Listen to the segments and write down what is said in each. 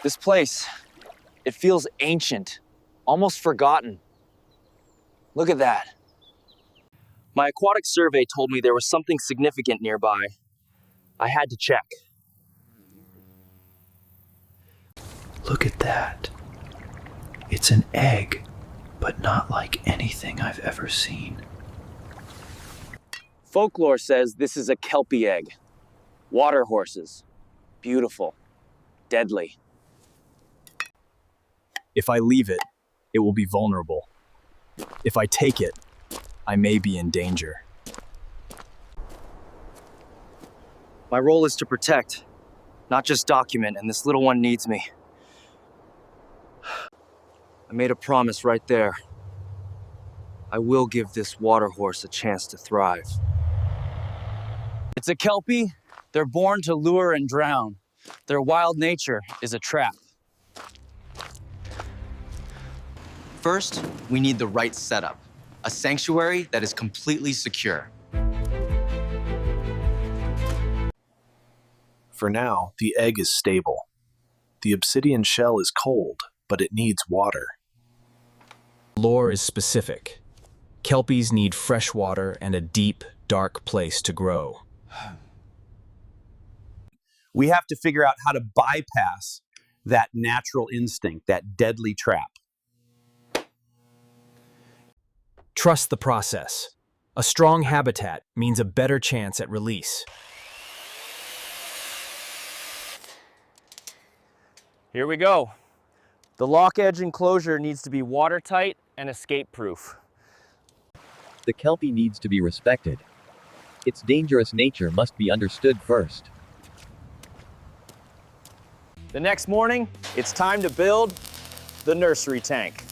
This place, it feels ancient, almost forgotten. Look at that. My aquatic survey told me there was something significant nearby. I had to check. Look at that. It's an egg, but not like anything I've ever seen. Folklore says this is a Kelpie egg. Water horses. Beautiful. Deadly. If I leave it, it will be vulnerable. If I take it, I may be in danger. My role is to protect, not just document, and this little one needs me. I made a promise right there. I will give this water horse a chance to thrive. It's a Kelpie. They're born to lure and drown. Their wild nature is a trap. First, we need the right setup. A sanctuary that is completely secure. For now, the egg is stable. The obsidian shell is cold, but it needs water. Lore is specific. Kelpies need fresh water and a deep, dark place to grow. We have to figure out how to bypass that natural instinct, that deadly trap. Trust the process. A strong habitat means a better chance at release. Here we go. The lock edge enclosure needs to be watertight and escape-proof. The Kelpie needs to be respected. Its dangerous nature must be understood first. The next morning, it's time to build the nursery tank.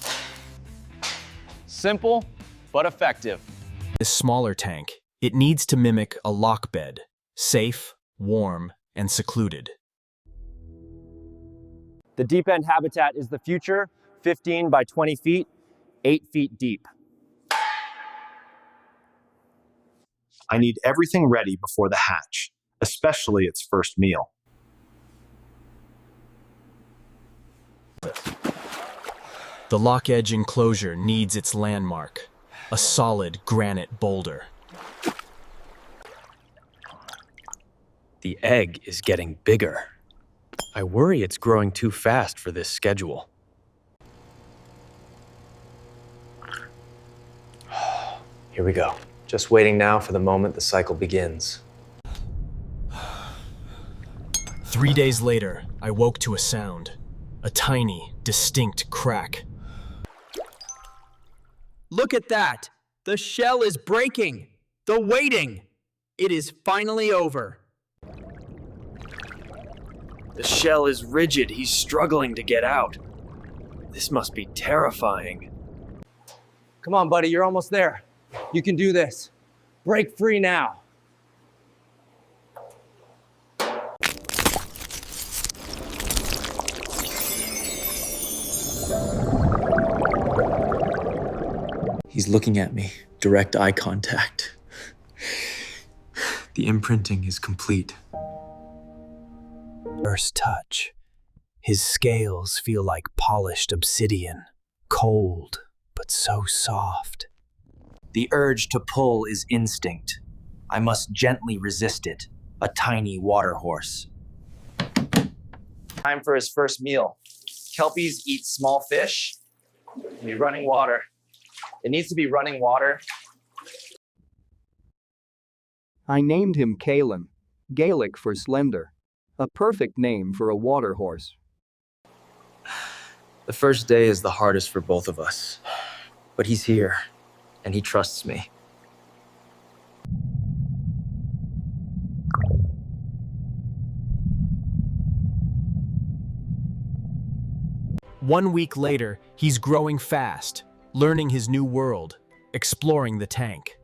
Simple, but effective. This smaller tank, it needs to mimic a lock bed, safe, warm, and secluded. The deep end habitat is the future, 15 by 20 feet, 8 feet deep. I need everything ready before the hatch, especially its first meal. The lock edge enclosure needs its landmark, a solid granite boulder. The egg is getting bigger. I worry it's growing too fast for this schedule. Here we go. Just waiting now for the moment the cycle begins. 3 days later, I woke to a sound. A tiny, distinct crack. Look at that! The shell is breaking! The waiting! It is finally over. The shell is rigid. He's struggling to get out. This must be terrifying. Come on, buddy. You're almost there. You can do this. Break free now. He's looking at me. Direct eye contact. The imprinting is complete. First touch. His scales feel like polished obsidian, cold, but so soft. The urge to pull is instinct. I must gently resist it, a tiny water horse. Time for his first meal. Kelpies eat small fish. Be running water. It needs to be running water. I named him Kaelen, Gaelic for slender. A perfect name for a water horse. The first day is the hardest for both of us. But he's here, and he trusts me. One week later, he's growing fast, learning his new world, exploring the tank.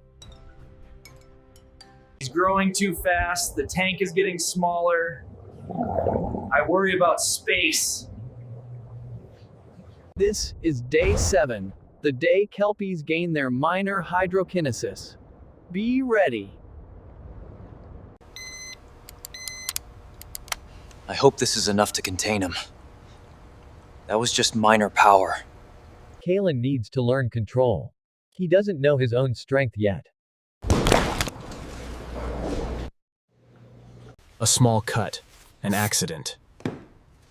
He's growing too fast. The tank is getting smaller. I worry about space. This is day 7, the day Kelpies gain their minor hydrokinesis. Be ready. I hope this is enough to contain him. That was just minor power. Kaelen needs to learn control. He doesn't know his own strength yet. A small cut, an accident,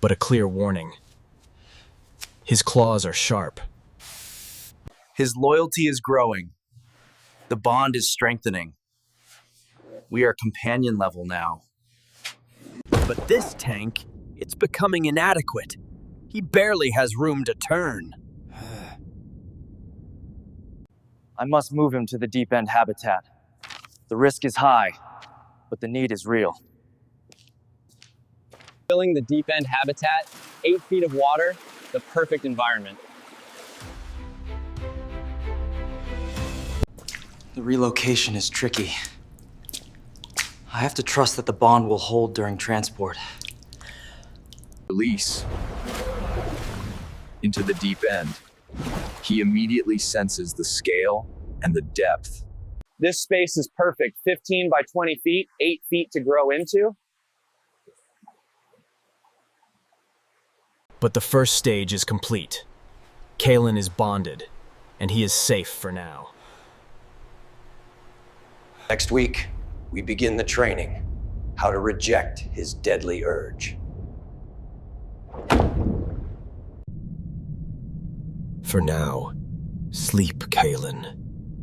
but a clear warning. His claws are sharp. His loyalty is growing. The bond is strengthening. We are companion level now. But this tank, it's becoming inadequate. He barely has room to turn. I must move him to the deep end habitat. The risk is high, but the need is real. Filling the deep end habitat, 8 feet of water, the perfect environment. The relocation is tricky. I have to trust that the bond will hold during transport. Release into the deep end. He immediately senses the scale and the depth. This space is perfect, 15 by 20 feet, 8 feet to grow into. But the first stage is complete. Kaelen is bonded, and he is safe for now. Next week, we begin the training. How to reject his deadly urge. For now, sleep, Kaelen.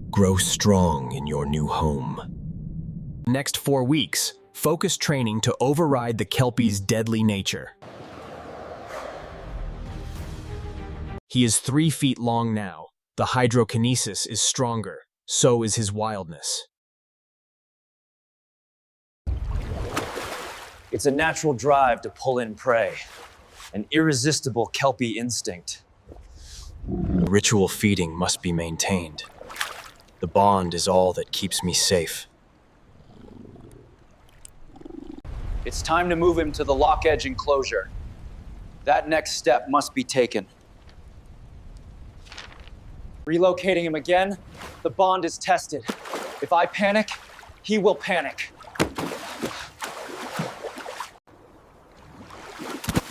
Grow strong in your new home. Next 4 weeks, focus training to override the Kelpie's deadly nature. He is 3 feet long now. The hydrokinesis is stronger. So is his wildness. It's a natural drive to pull in prey. An irresistible Kelpie instinct. Ritual feeding must be maintained. The bond is all that keeps me safe. It's time to move him to the Loch Edge enclosure. That next step must be taken. Relocating him again, the bond is tested. If I panic, he will panic.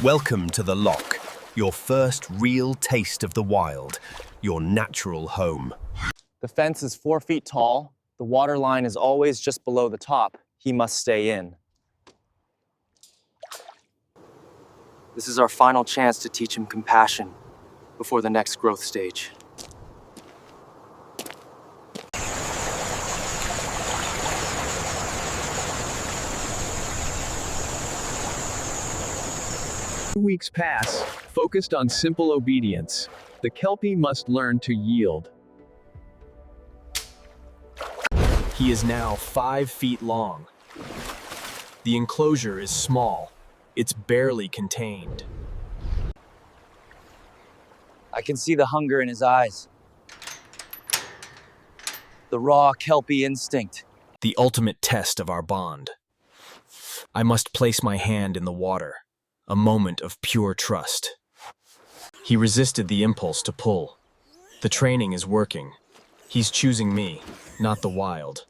Welcome to the Loch, your first real taste of the wild, your natural home. The fence is 4 feet tall. The water line is always just below the top. He must stay in. This is our final chance to teach him compassion before the next growth stage. Weeks pass, focused on simple obedience. The Kelpie must learn to yield. He is now 5 feet long. The enclosure is small. It's barely contained. I can see the hunger in his eyes. The raw Kelpie instinct. The ultimate test of our bond. I must place my hand in the water. A moment of pure trust. He resisted the impulse to pull. The training is working. He's choosing me, not the wild.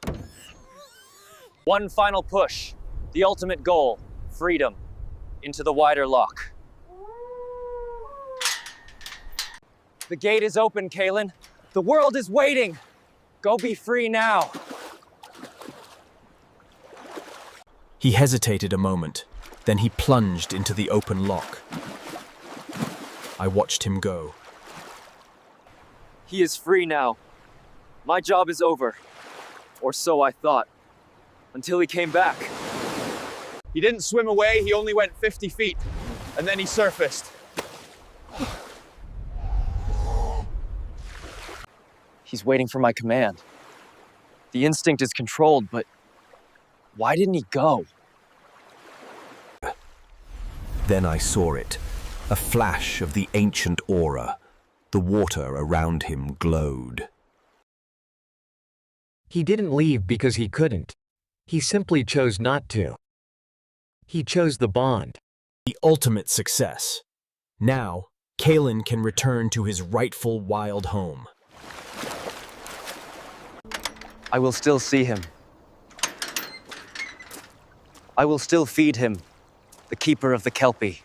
One final push. The ultimate goal. Freedom. Into the wider loch. The gate is open, Kaelen. The world is waiting. Go be free now. He hesitated a moment. Then he plunged into the open loch. I watched him go. He is free now. My job is over. Or so I thought. Until he came back. He didn't swim away, he only went 50 feet. And then he surfaced. He's waiting for my command. The instinct is controlled, but why didn't he go? Then I saw it, a flash of the ancient aura. The water around him glowed. He didn't leave because he couldn't. He simply chose not to. He chose the bond. The ultimate success. Now, Kaelen can return to his rightful wild home. I will still see him. I will still feed him, the keeper of the Kelpie.